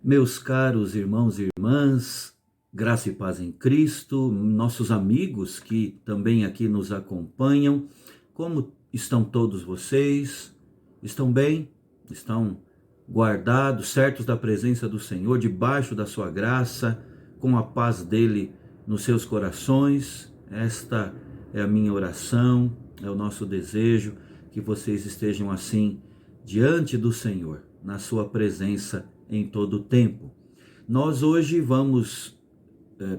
Meus caros irmãos e irmãs, graça e paz em Cristo, nossos amigos que também aqui nos acompanham, como estão todos vocês? Estão bem? Estão guardados, certos da presença do Senhor, debaixo da sua graça, com a paz dele nos seus corações? Esta é a minha oração, é o nosso desejo, que vocês estejam assim diante do Senhor, na sua presença em todo o tempo. Nós hoje vamos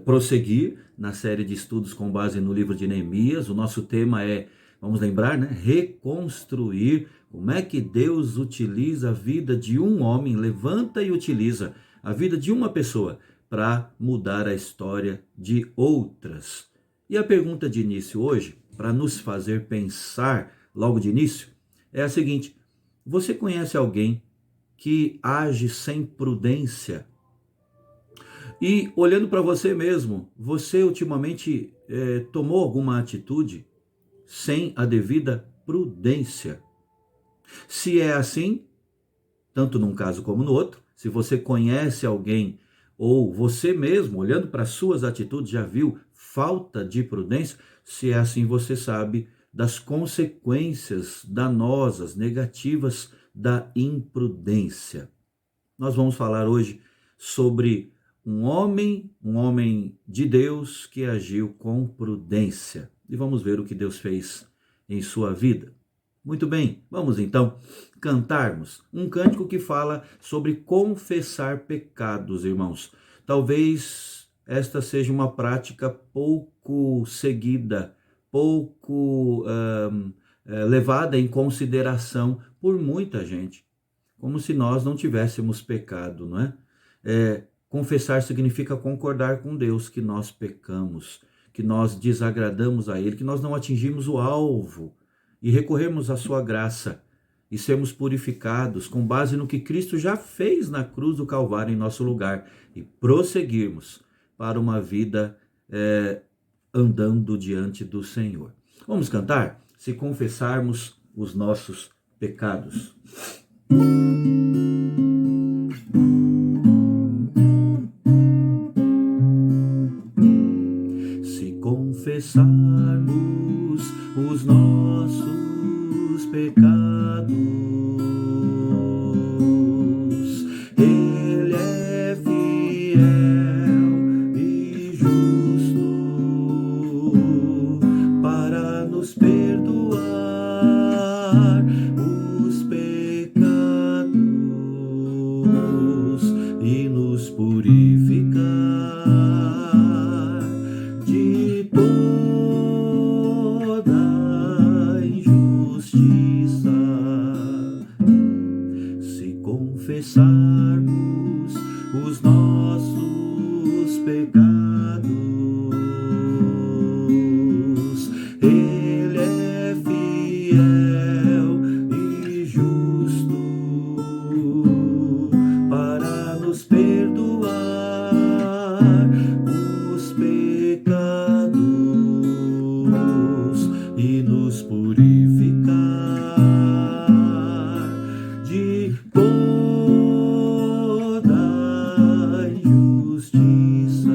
prosseguir na série de estudos com base no livro de Neemias. O nosso tema é, vamos lembrar, né? Reconstruir. Como é que Deus utiliza a vida de um homem, levanta e utiliza a vida de uma pessoa para mudar a história de outras. E a pergunta de início hoje, para nos fazer pensar logo de início, é a seguinte: você conhece alguém que age sem prudência? E olhando para você mesmo, você ultimamente tomou alguma atitude sem a devida prudência? Se é assim, tanto num caso como no outro, se você conhece alguém ou você mesmo, olhando para suas atitudes, já viu falta de prudência, se é assim, você sabe das consequências danosas, negativas da imprudência. Nós vamos falar hoje sobre um homem de Deus que agiu com prudência. E vamos ver o que Deus fez em sua vida. Muito bem, vamos então cantarmos um cântico que fala sobre confessar pecados, irmãos. Talvez esta seja uma prática pouco seguida, pouco levada em consideração por muita gente, como se nós não tivéssemos pecado, não é? Confessar significa concordar com Deus que nós pecamos, que nós desagradamos a Ele, que nós não atingimos o alvo, e recorrermos à sua graça e sermos purificados com base no que Cristo já fez na cruz do Calvário em nosso lugar, e prosseguirmos para uma vida andando diante do Senhor. Vamos cantar? Se confessarmos os nossos pecados. Se confessarmos os nossos pecados, Ele é fiel e justo para nos perdoar os pecados e nos purificar de toda injustiça. Se confessarmos os nossos pecados, Ele é fiel e justo para nos perdoar os pecados e nos purificar de toda injustiça.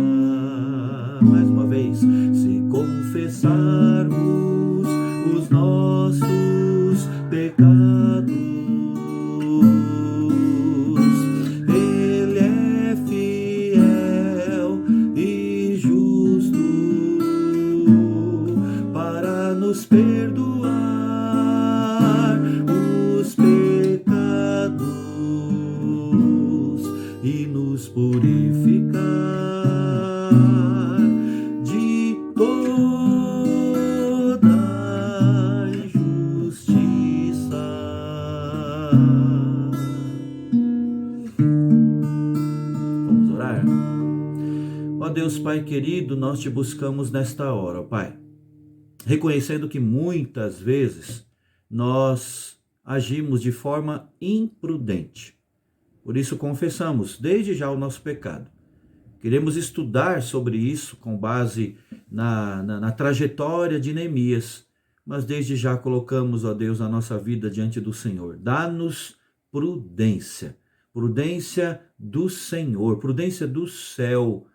Mais uma vez, se confessarmos os nossos pecados, Ele é fiel e justo para nos perdoar os pecados e nos purificar de toda injustiça. Vamos orar? Ó Deus Pai querido, nós te buscamos nesta hora, ó Pai, reconhecendo que muitas vezes nós agimos de forma imprudente. Por isso confessamos desde já o nosso pecado. Queremos estudar sobre isso com base na trajetória de Neemias, mas desde já colocamos, ó Deus, a nossa vida diante do Senhor. Dá-nos prudência. prudência do Senhor, prudência do céu,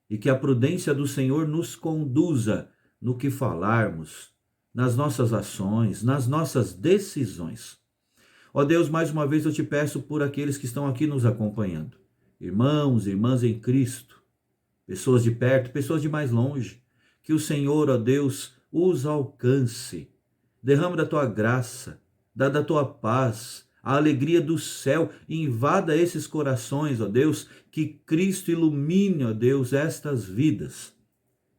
e que a prudência do Senhor nos conduza no que falarmos, nas nossas ações, nas nossas decisões. Ó Deus, mais uma vez eu te peço por aqueles que estão aqui nos acompanhando, irmãos, irmãs em Cristo, pessoas de perto, pessoas de mais longe, que o Senhor, ó Deus, os alcance, derrama da tua graça, da tua paz, a alegria do céu, invada esses corações, ó Deus, que Cristo ilumine, ó Deus, estas vidas.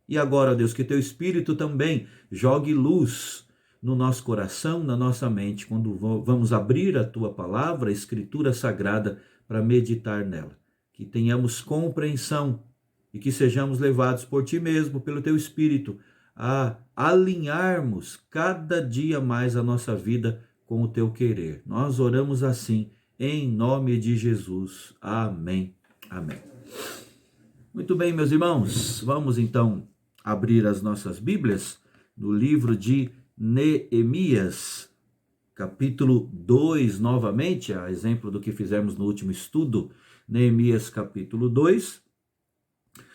E agora, ó Deus, que teu Espírito também jogue luz no nosso coração, na nossa mente, quando vamos abrir a tua palavra, a Escritura Sagrada, para meditar nela. Que tenhamos compreensão e que sejamos levados por ti mesmo, pelo teu Espírito, a alinharmos cada dia mais a nossa vida com o teu querer. Nós oramos assim, em nome de Jesus. Amém. Amém. Muito bem, meus irmãos, vamos então abrir as nossas Bíblias no livro de Neemias, capítulo 2, novamente, a exemplo do que fizemos no último estudo, Neemias capítulo 2,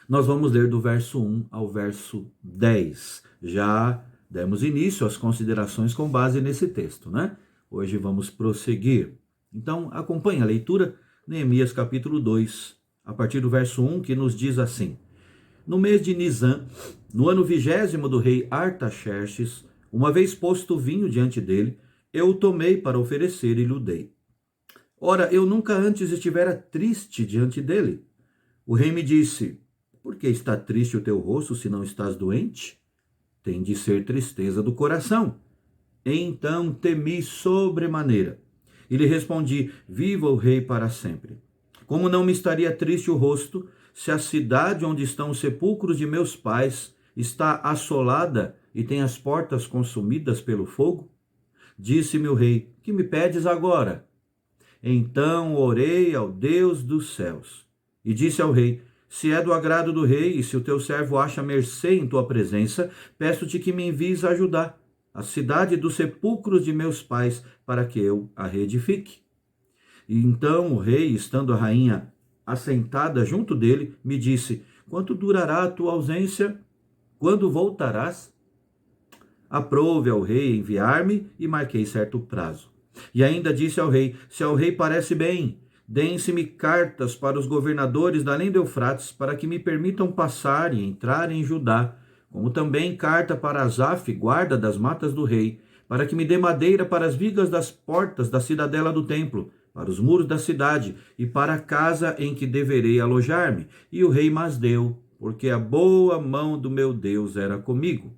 nós vamos ler do verso 1 ao verso 10. Já demos início às considerações com base nesse texto, né? Hoje vamos prosseguir. Então, acompanhe a leitura, Neemias capítulo 2, a partir do verso 1, que nos diz assim: No mês de Nisan, no ano 20º do rei Artaxerxes, uma vez posto o vinho diante dele, eu o tomei para oferecer e lhe dei. Ora, eu nunca antes estivera triste diante dele. O rei me disse: Por que está triste o teu rosto, se não estás doente? Tem de ser tristeza do coração. Então temi sobremaneira. E lhe respondi: Viva o rei para sempre. Como não me estaria triste o rosto, se a cidade onde estão os sepulcros de meus pais está assolada e tem as portas consumidas pelo fogo? Disse-me o rei: Que me pedes agora? Então orei ao Deus dos céus e disse ao rei: Se é do agrado do rei e se o teu servo acha mercê em tua presença, peço-te que me envies a ajudar a cidade dos sepulcros de meus pais, para que eu a reedifique. E então o rei, estando a rainha assentada junto dele, me disse: Quanto durará a tua ausência? Quando voltarás? Aprove ao rei enviar-me e marquei certo prazo. E ainda disse ao rei: Se ao rei parece bem, deem-se-me cartas para os governadores da além do Eufrates, para que me permitam passar e entrar em Judá, como também carta para Asaf, guarda das matas do rei, para que me dê madeira para as vigas das portas da cidadela do templo, para os muros da cidade e para a casa em que deverei alojar-me. E o rei mas deu, porque a boa mão do meu Deus era comigo.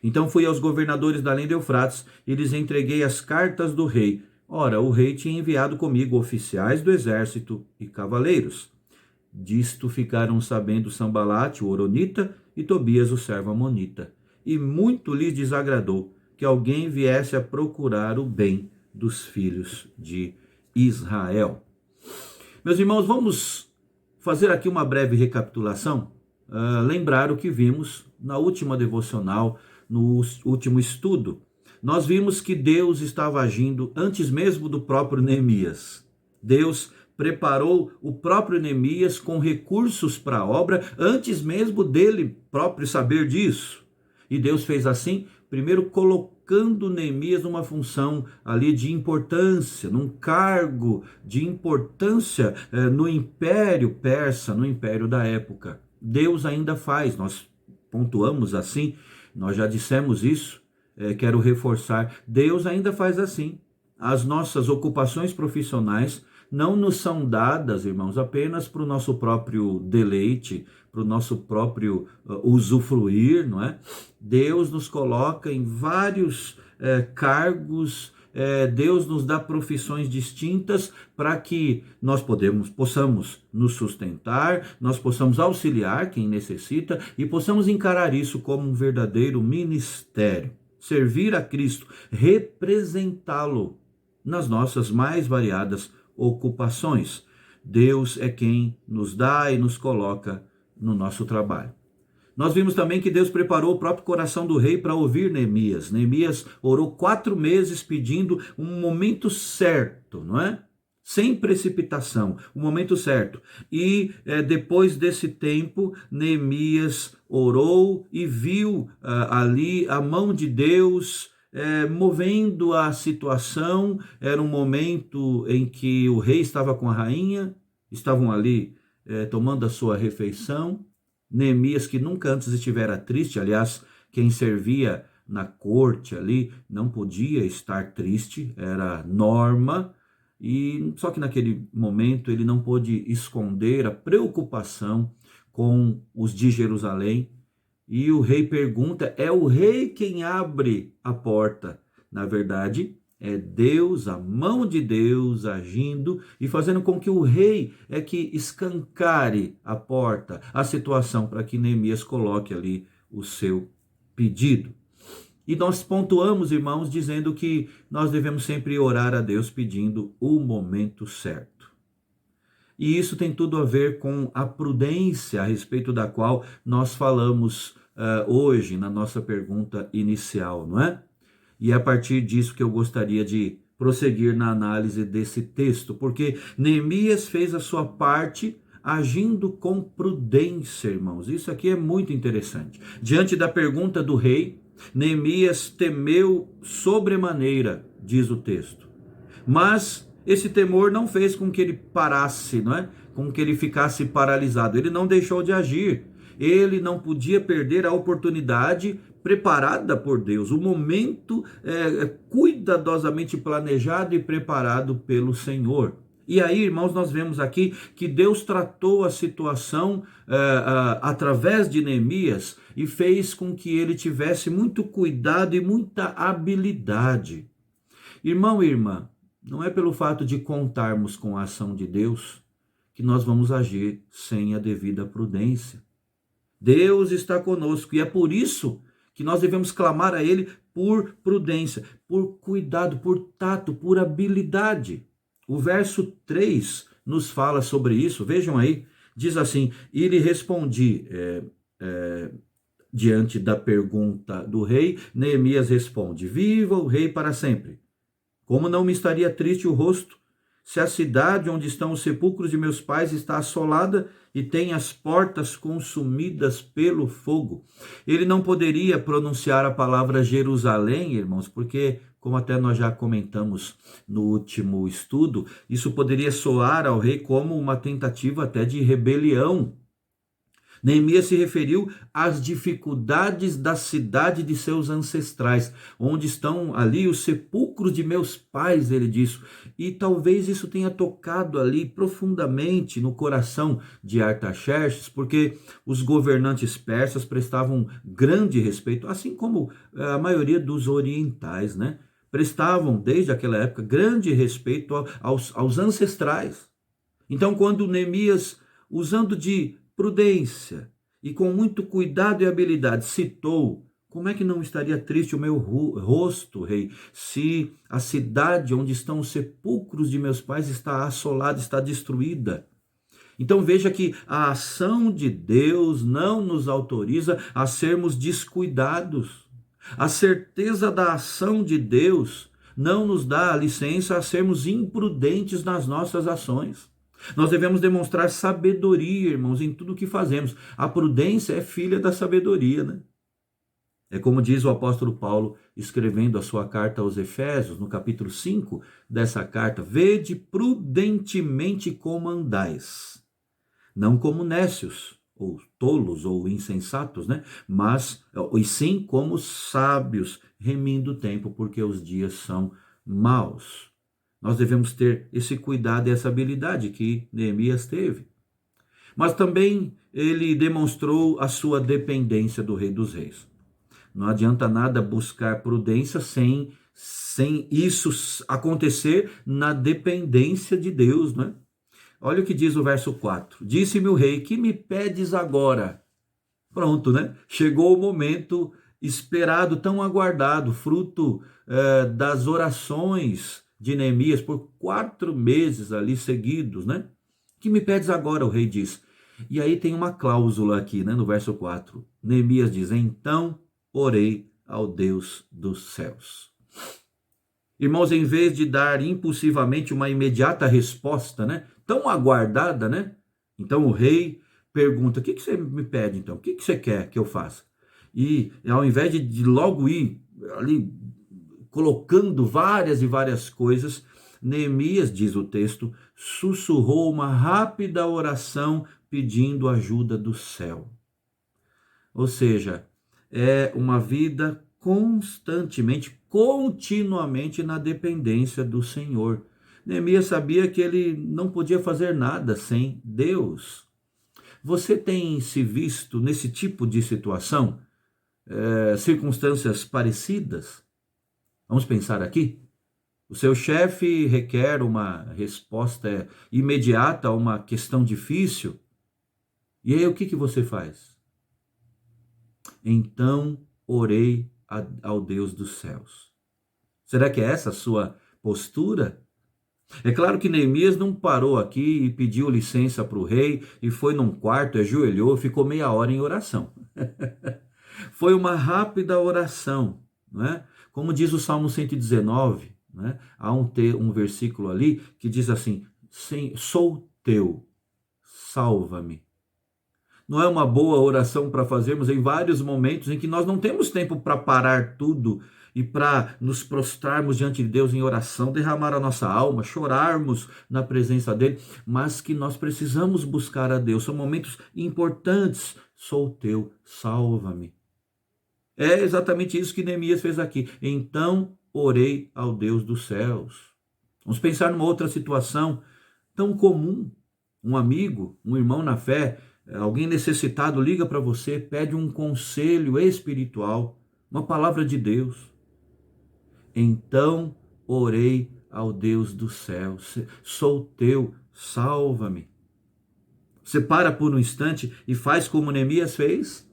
Então fui aos governadores da além do Eufrates e lhes entreguei as cartas do rei. Ora, o rei tinha enviado comigo oficiais do exército e cavaleiros. Disto ficaram sabendo Sambalate, o horonita, e Tobias, o servo amonita. E muito lhes desagradou que alguém viesse a procurar o bem dos filhos de Israel. Meus irmãos, vamos fazer aqui uma breve recapitulação, lembrar o que vimos na última devocional, no último estudo. Nós vimos que Deus estava agindo antes mesmo do próprio Neemias. Deus preparou o próprio Neemias com recursos para a obra, antes mesmo dele próprio saber disso. E Deus fez assim, primeiro colocando Neemias numa função ali de importância, num cargo de importância no Império Persa, no Império da época. Deus ainda faz, nós pontuamos assim, nós já dissemos isso, quero reforçar, Deus ainda faz assim. As nossas ocupações profissionais não nos são dadas, irmãos, apenas para o nosso próprio deleite, para o nosso próprio usufruir, não é? Deus nos coloca em vários cargos, Deus nos dá profissões distintas para que nós possamos nos sustentar, nós possamos auxiliar quem necessita e possamos encarar isso como um verdadeiro ministério. Servir a Cristo, representá-lo nas nossas mais variadas ocupações. Deus é quem nos dá e nos coloca no nosso trabalho. Nós vimos também que Deus preparou o próprio coração do rei para ouvir Neemias. Neemias orou 4 meses pedindo um momento certo, não é? sem precipitação, o momento certo. E depois desse tempo, Neemias orou e viu ali a mão de Deus movendo a situação. Era um momento em que o rei estava com a rainha, estavam ali tomando a sua refeição. Neemias, que nunca antes estivera triste, aliás, quem servia na corte ali não podia estar triste, era norma. E só que naquele momento ele não pôde esconder a preocupação com os de Jerusalém. E o rei pergunta, é o rei quem abre a porta. Na verdade, é Deus, a mão de Deus agindo e fazendo com que o rei que escancare a porta, a situação, para que Neemias coloque ali o seu pedido. E nós pontuamos, irmãos, dizendo que nós devemos sempre orar a Deus pedindo o momento certo. E isso tem tudo a ver com a prudência a respeito da qual nós falamos hoje na nossa pergunta inicial, não é? E é a partir disso que eu gostaria de prosseguir na análise desse texto, porque Neemias fez a sua parte agindo com prudência, irmãos. Isso aqui é muito interessante. Diante da pergunta do rei, Neemias temeu sobremaneira, diz o texto. Mas esse temor não fez com que ele parasse, não é? Com que ele ficasse paralisado. Ele não deixou de agir. Ele não podia perder a oportunidade preparada por Deus, o momento cuidadosamente planejado e preparado pelo Senhor. E aí, irmãos, nós vemos aqui que Deus tratou a situação através de Neemias e fez com que ele tivesse muito cuidado e muita habilidade. Irmão e irmã, não é pelo fato de contarmos com a ação de Deus que nós vamos agir sem a devida prudência. Deus está conosco e é por isso que nós devemos clamar a Ele por prudência, por cuidado, por tato, por habilidade. O verso 3 nos fala sobre isso, vejam aí, diz assim, e lhe respondi, diante da pergunta do rei, Neemias responde, viva o rei para sempre. Como não me estaria triste o rosto, se a cidade onde estão os sepulcros de meus pais está assolada e tem as portas consumidas pelo fogo? Ele não poderia pronunciar a palavra Jerusalém, irmãos, porque, como até nós já comentamos no último estudo, isso poderia soar ao rei como uma tentativa até de rebelião. Neemias se referiu às dificuldades da cidade de seus ancestrais, onde estão ali os sepulcros de meus pais, ele disse. E talvez isso tenha tocado ali profundamente no coração de Artaxerxes, porque os governantes persas prestavam grande respeito, assim como a maioria dos orientais, né? Prestavam, desde aquela época, grande respeito aos ancestrais. Então, quando Neemias, usando de prudência e com muito cuidado e habilidade, citou, como é que não estaria triste o meu rosto, rei, se a cidade onde estão os sepulcros de meus pais está assolada, está destruída? Então veja que a ação de Deus não nos autoriza a sermos descuidados. A certeza da ação de Deus não nos dá a licença a sermos imprudentes nas nossas ações. Nós devemos demonstrar sabedoria, irmãos, em tudo o que fazemos. A prudência é filha da sabedoria, né? É como diz o apóstolo Paulo, escrevendo a sua carta aos Efésios, no capítulo 5 dessa carta, vede prudentemente como andais, não como nécios, ou tolos, ou insensatos, né? Mas, e sim como sábios, remindo o tempo, porque os dias são maus. Nós devemos ter esse cuidado e essa habilidade que Neemias teve. Mas também ele demonstrou a sua dependência do Rei dos Reis. Não adianta nada buscar prudência sem isso acontecer na dependência de Deus, né? Olha o que diz o verso 4. Disse-me o rei, que me pedes agora? Pronto, né? Chegou o momento esperado, tão aguardado, fruto das orações de Neemias por 4 meses ali seguidos, né? Que me pedes agora, o rei diz. E aí tem uma cláusula aqui, né, no verso 4. Neemias diz, então orei ao Deus dos céus. Irmãos, em vez de dar impulsivamente uma imediata resposta, né? Tão aguardada, né? Então o rei pergunta: o que você me pede então? O que você quer que eu faça? E ao invés de logo ir ali colocando várias e várias coisas, Neemias, diz o texto, sussurrou uma rápida oração pedindo ajuda do céu. Ou seja, é uma vida constantemente, continuamente na dependência do Senhor. Neemias sabia que ele não podia fazer nada sem Deus. Você tem se visto nesse tipo de situação, circunstâncias parecidas? Vamos pensar aqui. O seu chefe requer uma resposta imediata a uma questão difícil. E aí o que você faz? Então orei ao Deus dos céus. Será que é essa a sua postura? É claro que Neemias não parou aqui e pediu licença para o rei e foi num quarto, ajoelhou, ficou meia hora em oração. Foi uma rápida oração, não é? Como diz o Salmo 119, né? Há um versículo ali que diz assim: sou teu, salva-me. Não é uma boa oração para fazermos em vários momentos em que nós não temos tempo para parar tudo e para nos prostrarmos diante de Deus em oração, derramar a nossa alma, chorarmos na presença dele, mas que nós precisamos buscar a Deus. São momentos importantes. Sou teu, salva-me. É exatamente isso que Neemias fez aqui. Então orei ao Deus dos céus. Vamos pensar numa outra situação tão comum. Um amigo, um irmão na fé, alguém necessitado liga para você, pede um conselho espiritual, uma palavra de Deus. Então orei ao Deus dos céus. Sou teu, salva-me. Você para por um instante e faz como Neemias fez?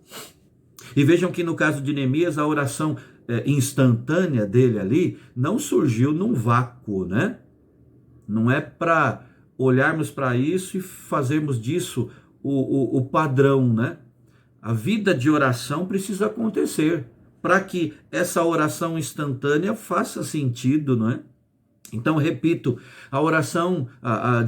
E vejam que no caso de Neemias, a oração instantânea dele ali não surgiu num vácuo, né? Não é para olharmos para isso e fazermos disso o padrão, né? A vida de oração precisa acontecer para que essa oração instantânea faça sentido, não é? Então, repito, a oração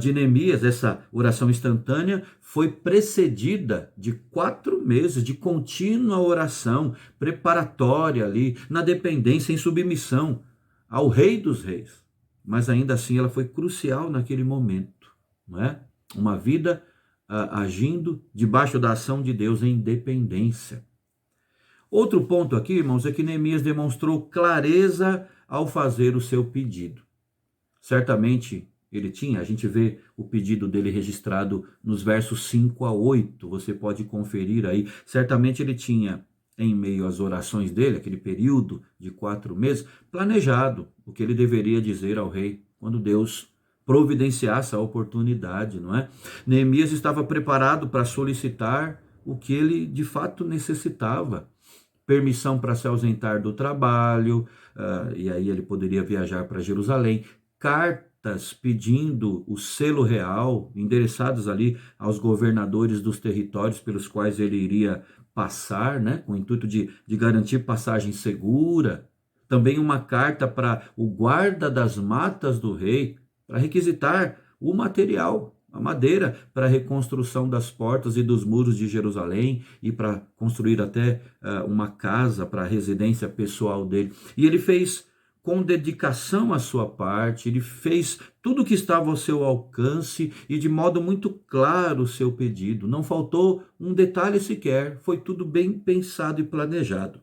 de Neemias, essa oração instantânea, foi precedida de 4 meses de contínua oração preparatória ali, na dependência, em submissão ao Rei dos Reis. Mas ainda assim ela foi crucial naquele momento, não é? Uma vida agindo debaixo da ação de Deus em dependência. Outro ponto aqui, irmãos, é que Neemias demonstrou clareza ao fazer o seu pedido. Certamente ele tinha, a gente vê o pedido dele registrado nos versos 5 a 8, você pode conferir aí. Certamente ele tinha, em meio às orações dele, aquele período de 4 meses, planejado o que ele deveria dizer ao rei quando Deus providenciasse a oportunidade, não é? Neemias estava preparado para solicitar o que ele de fato necessitava. Permissão para se ausentar do trabalho, e aí ele poderia viajar para Jerusalém. Cartas pedindo o selo real, endereçadas ali aos governadores dos territórios pelos quais ele iria passar, né, com o intuito de garantir passagem segura. Também uma carta para o guarda das matas do rei, para requisitar o material, a madeira, para a reconstrução das portas e dos muros de Jerusalém e para construir até uma casa para a residência pessoal dele. E ele fez com dedicação a sua parte, ele fez tudo o que estava ao seu alcance e de modo muito claro o seu pedido. Não faltou um detalhe sequer, foi tudo bem pensado e planejado.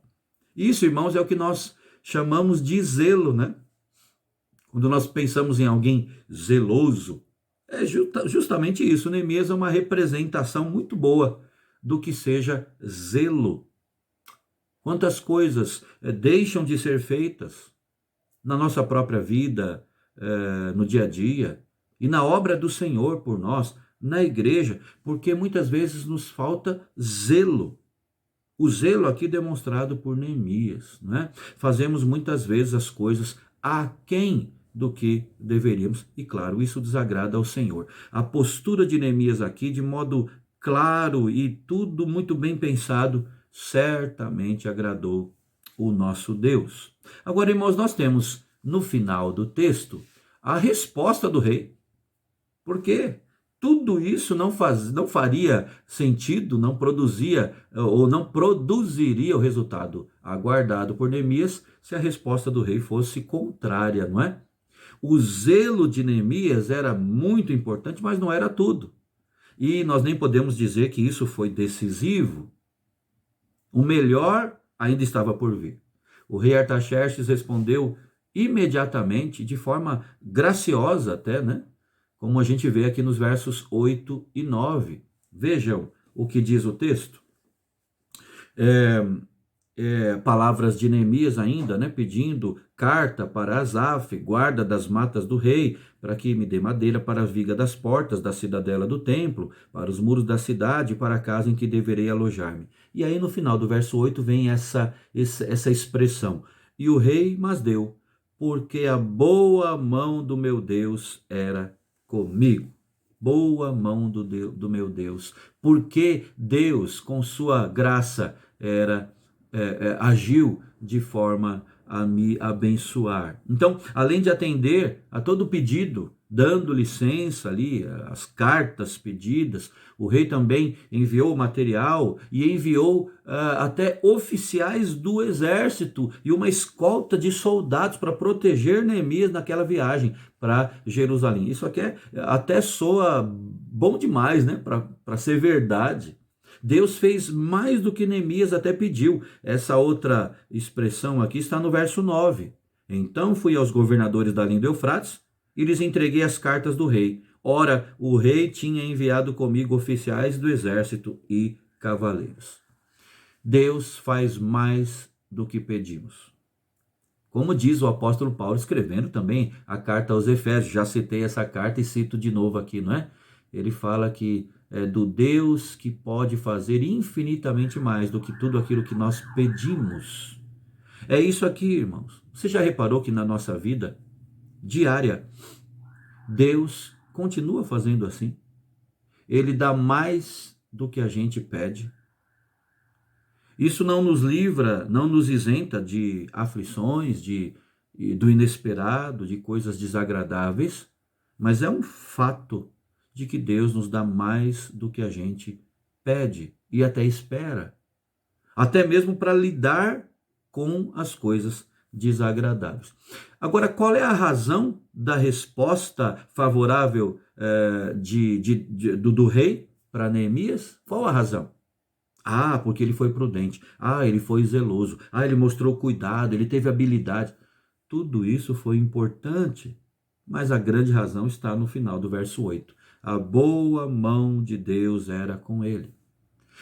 Isso, irmãos, é o que nós chamamos de zelo, né? Quando nós pensamos em alguém zeloso, é justamente isso. Neemias é uma representação muito boa do que seja zelo. Quantas coisas deixam de ser feitas na nossa própria vida, no dia a dia, e na obra do Senhor por nós, na igreja, porque muitas vezes nos falta zelo. O zelo aqui demonstrado por Neemias, né? Fazemos muitas vezes as coisas aquém do que deveríamos, e claro, isso desagrada ao Senhor. A postura de Neemias aqui, de modo claro e tudo muito bem pensado, certamente agradou o nosso Deus. Agora, irmãos, nós temos no final do texto, a resposta do rei. Porque tudo isso não faria sentido, não produzia ou não produziria o resultado aguardado por Neemias se a resposta do rei fosse contrária, não é? O zelo de Neemias era muito importante, mas não era tudo. E nós nem podemos dizer que isso foi decisivo. O melhor ainda estava por vir. O rei Artaxerxes respondeu imediatamente, de forma graciosa até, né? Como a gente vê aqui nos versos 8 e 9. Vejam o que diz o texto. Palavras de Neemias ainda, né, pedindo carta para Asaf, guarda das matas do rei, para que me dê madeira para a viga das portas da cidadela do templo, para os muros da cidade, para a casa em que deverei alojar-me. E aí no final do verso 8 vem essa expressão: e o rei mas deu, porque a boa mão do meu Deus era comigo. Boa mão do meu Deus, porque Deus, com sua graça, agiu de forma a me abençoar. Então, além de atender a todo pedido, dando licença ali, as cartas pedidas, o rei também enviou material e enviou até oficiais do exército e uma escolta de soldados para proteger Neemias naquela viagem para Jerusalém. Isso aqui até soa bom demais, né, para ser verdade. Deus fez mais do que Neemias até pediu. Essa outra expressão aqui está no verso 9. Então fui aos governadores da linha do Eufrates e lhes entreguei as cartas do rei. Ora, o rei tinha enviado comigo oficiais do exército e cavaleiros. Deus faz mais do que pedimos. Como diz o apóstolo Paulo, escrevendo também a carta aos Efésios. Já citei essa carta e cito de novo aqui, não é? Ele fala que é do Deus que pode fazer infinitamente mais do que tudo aquilo que nós pedimos. É isso aqui, irmãos. Você já reparou que na nossa vida diária, Deus continua fazendo assim? Ele dá mais do que a gente pede. Isso não nos livra, não nos isenta de aflições, do inesperado, de coisas desagradáveis, mas é um fato de que Deus nos dá mais do que a gente pede e até espera, até mesmo para lidar com as coisas desagradáveis. Agora, qual é a razão da resposta favorável do rei para Neemias? Qual a razão? Ah, porque ele foi prudente. Ah, ele foi zeloso. Ah, ele mostrou cuidado, ele teve habilidade. Tudo isso foi importante, mas a grande razão está no final do verso 8. A boa mão de Deus era com ele.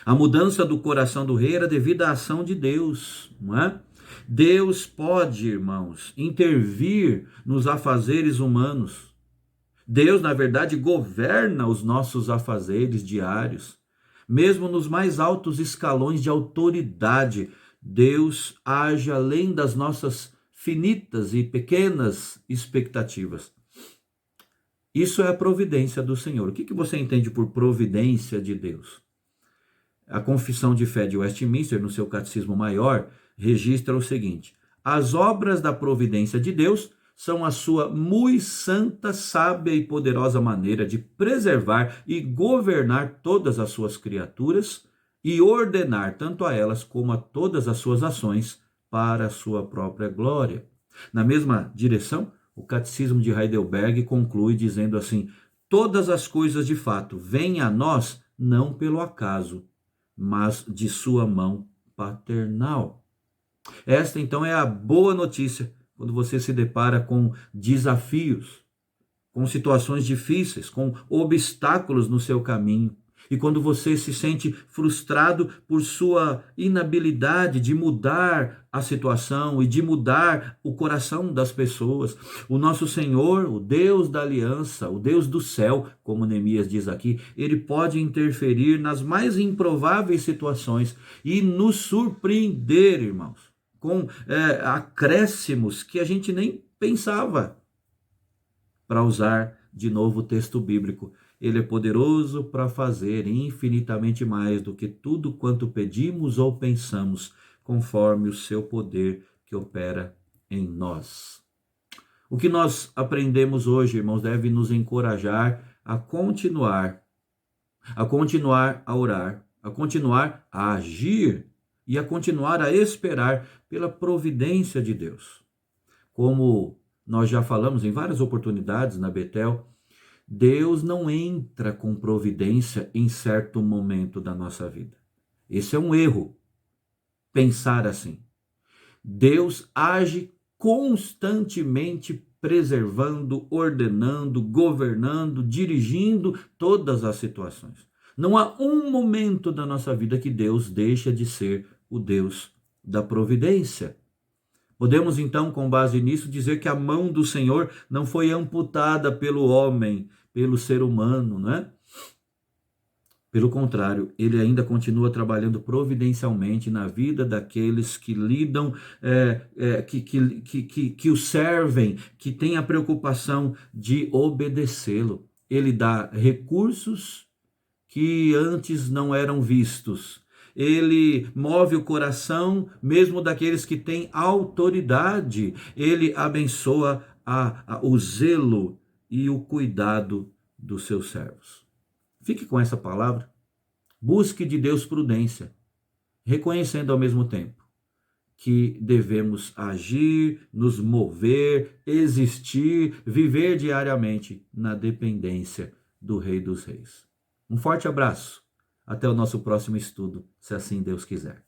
A mudança do coração do rei era devido à ação de Deus, não é? Deus pode, irmãos, intervir nos afazeres humanos. Deus, na verdade, governa os nossos afazeres diários. Mesmo nos mais altos escalões de autoridade, Deus age além das nossas finitas e pequenas expectativas. Isso é a providência do Senhor. O que você entende por providência de Deus? A Confissão de Fé de Westminster, no seu Catecismo Maior, registra o seguinte: as obras da providência de Deus são a sua muito santa, sábia e poderosa maneira de preservar e governar todas as suas criaturas e ordenar tanto a elas como a todas as suas ações para a sua própria glória. Na mesma direção, o Catecismo de Heidelberg conclui dizendo assim: todas as coisas de fato vêm a nós não pelo acaso, mas de sua mão paternal. Esta então é a boa notícia quando você se depara com desafios, com situações difíceis, com obstáculos no seu caminho. E quando você se sente frustrado por sua inabilidade de mudar a situação e de mudar o coração das pessoas, o nosso Senhor, o Deus da aliança, o Deus do céu, como Neemias diz aqui, ele pode interferir nas mais improváveis situações e nos surpreender, irmãos, com acréscimos que a gente nem pensava. Para usar de novo o texto bíblico, ele é poderoso para fazer infinitamente mais do que tudo quanto pedimos ou pensamos, conforme o seu poder que opera em nós. O que nós aprendemos hoje, irmãos, deve nos encorajar a continuar a orar, a continuar a agir e a continuar a esperar pela providência de Deus. Como nós já falamos em várias oportunidades na Betel, Deus não entra com providência em certo momento da nossa vida. Esse é um erro, pensar assim. Deus age constantemente preservando, ordenando, governando, dirigindo todas as situações. Não há um momento da nossa vida que Deus deixa de ser o Deus da providência. Podemos então, com base nisso, dizer que a mão do Senhor não foi amputada pelo homem, pelo ser humano, não é? Pelo contrário, ele ainda continua trabalhando providencialmente na vida daqueles que lidam, que o servem, que têm a preocupação de obedecê-lo. Ele dá recursos que antes não eram vistos. Ele move o coração mesmo daqueles que têm autoridade. Ele abençoa o zelo e o cuidado dos seus servos. Fique com essa palavra. Busque de Deus prudência, reconhecendo ao mesmo tempo que devemos agir, nos mover, existir, viver diariamente na dependência do Rei dos Reis. Um forte abraço. Até o nosso próximo estudo, se assim Deus quiser.